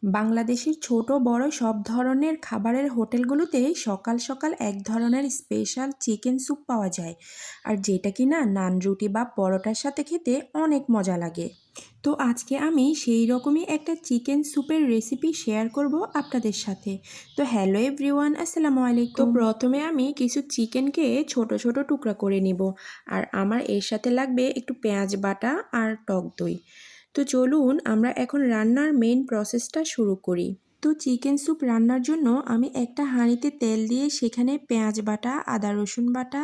বাংলাদেশের ছোট বড় সব ধরনের খাবারের হোটেলগুলোতে সকাল সকাল এক ধরনের স্পেশাল চিকেন স্যুপ পাওয়া যায়, আর যেটা কিনা নান রুটি বা পরোটার সাথে খেতে অনেক মজা লাগে। তো আজকে আমি সেই রকমই একটা চিকেন স্যুপের রেসিপি শেয়ার করব আপনাদের সাথে। তো হ্যালো এভরিওয়ান, আসসালামু আলাইকুম। তো প্রথমে আমি কিছু চিকেনকে ছোট ছোট টুকরা করে নিব, আর আমার এর সাথে লাগবে একটু পেঁয়াজ বাটা আর টক দই। তো চলুন আমরা এখন রান্নার মেইন প্রসেসটা শুরু করি। তো চিকেন স্যুপ রান্নার জন্য আমি একটা হাঁড়িতে তেল দিয়ে সেখানে পেঁয়াজ বাটা, আদা রসুন বাটা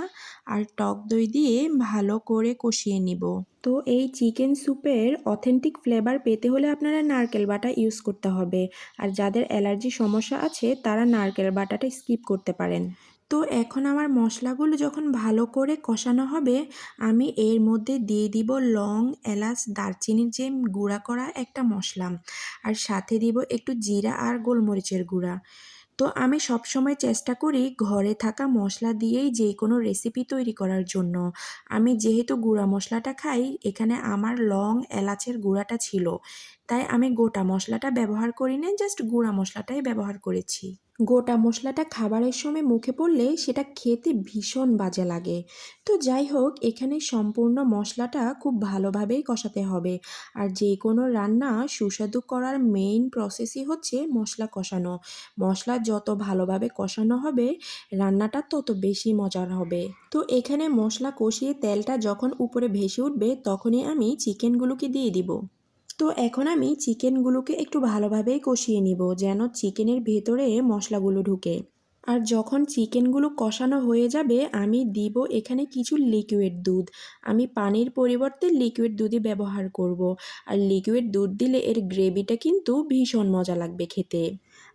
আর টক দই দিয়ে ভালো করে কষিয়ে নিব। তো এই চিকেন স্যুপের অথেন্টিক ফ্লেভার পেতে হলে আপনারা নারকেল বাটা ইউজ করতে হবে, আর যাদের অ্যালার্জি সমস্যা আছে তারা নারকেল বাটাটা স্কিপ করতে পারেন। তো এখন আমার মশলাগুলো যখন ভালো করে কষানো হবে, আমি এর মধ্যে দিয়ে দিব লং, এলাচ, দারচিনির যে গুঁড়া করা একটা মশলা, আর সাথে দিব একটু জিরা আর গোলমরিচের গুঁড়া। তো আমি সবসময় চেষ্টা করি ঘরে থাকা মশলা দিয়েই যে কোনো রেসিপি তৈরি করার জন্য। আমি যেহেতু গুঁড়া মশলাটা খাই, এখানে আমার লং, এলাচের গুঁড়াটা ছিল, তাই আমি গোটা মশলাটা ব্যবহার করি না, জাস্ট গুঁড়া মশলাটাই ব্যবহার করেছি। গোটা মশলাটা খাবারের সময় মুখে পড়লে সেটা খেতে ভীষণ বাজে লাগে। তো যাই হোক, এখানে সম্পূর্ণ মশলাটা খুব ভালোভাবেই কষাতে হবে। আর যে কোনো রান্না সুস্বাদু করার মেইন প্রসেসই হচ্ছে মশলা কষানো। মশলা যত ভালোভাবে কষানো হবে, রান্নাটা তত বেশি মজার হবে। তো এখানে মশলা কষিয়ে তেলটা যখন উপরে ভেসে উঠবে, তখনই আমি চিকেনগুলোকে দিয়ে দিব। তো এখন আমি চিকেনগুলোকে একটু ভালোভাবেই কষিয়ে নিব, যেন চিকেনের ভেতরে মশলাগুলো ঢুকে। আর যখন চিকেনগুলো কষানো হয়ে যাবে, আমি দিব এখানে কিছু লিকুইড দুধ। আমি পানির পরিবর্তে লিকুইড দুধই ব্যবহার করব। আর লিকুইড দুধ দিলে এর গ্রেভিটা কিন্তু ভীষণ মজা লাগবে খেতে।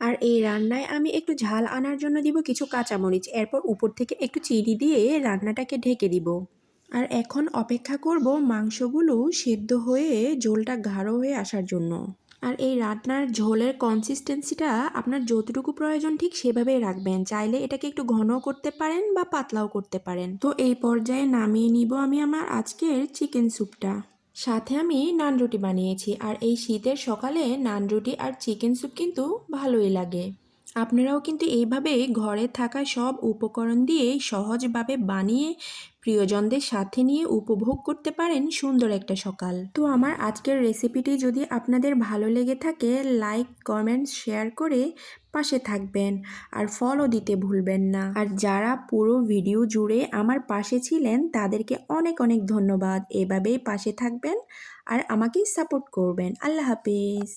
আর এই রান্নায় আমি একটু ঝাল আনার জন্য দিব কিছু কাঁচামরিচ, এরপর উপর থেকে একটু চিনি দিয়ে রান্নাটাকে ঢেকে দিব। আর এখন অপেক্ষা করব মাংসগুলো সেদ্ধ হয়ে ঝোলটা গাঢ় হয়ে আসার জন্য। আর এই রান্নার ঝোলের কনসিস্টেন্সিটা আপনার যতটুকু প্রয়োজন ঠিক সেভাবেই রাখবেন। চাইলে এটাকে একটু ঘনও করতে পারেন বা পাতলাও করতে পারেন। তো এই পর্যায়ে নামিয়ে নিব আমি আমার আজকের চিকেন স্যুপটা। সাথে আমি নান রুটি বানিয়েছি, আর এই শীতের সকালে নান রুটি আর চিকেন স্যুপ কিন্তু ভালোই লাগে। আপনারাও কিন্তু এইভাবে ঘরে থাকা সব উপকরণ দিয়ে সহজভাবে বানিয়ে প্রিয়জনদের সাথে নিয়ে উপভোগ করতে পারেন সুন্দর একটা সকাল। তো আমার আজকের রেসিপিটি যদি আপনাদের ভালো লেগে থাকে, লাইক, কমেন্ট, শেয়ার করে পাশে থাকবেন, আর ফলো দিতে ভুলবেন না। আর যারা পুরো ভিডিও জুড়ে আমার পাশে ছিলেন, তাদেরকে অনেক অনেক ধন্যবাদ। এভাবেই পাশে থাকবেন আর আমাকে সাপোর্ট করবেন। আল্লাহ হাফেজ।